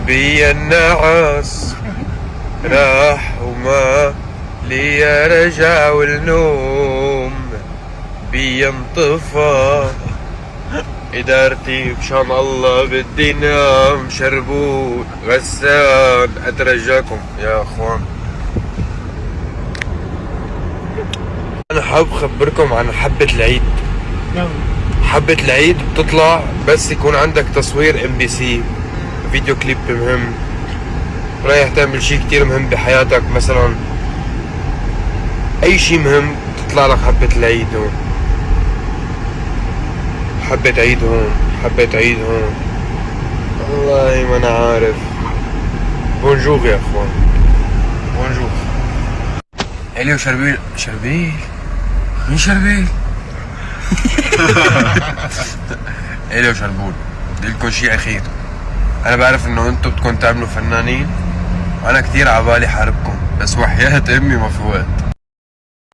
بيا النعاس راح وما لي رجع والنوم بيا انطفى إدارتي بشان الله بدي نام شربون غسان أترجاكم يا أخوان. أنا حابب أخبركم عن حبة العيد. حبة العيد بتطلع بس يكون عندك تصوير MBC، فيديو كليب مهم، رايح تعمل شي كتير مهم بحياتك، مثلا أي شي مهم تطلع لك حبة العيد هون، حبة عيد هون، حبة عيد هون، والله ما أنا عارف. بونجور يا أخوان، بونجور. إليو شربيل. شربيل؟ مين شربيل؟ إليو شربول. بدي لكم شي أخير. أنا بعرف إنه أنتم بدكم تعملوا فنانين، وأنا كتير عبالي حاربكم، بس وحياة أمي ما في وقت.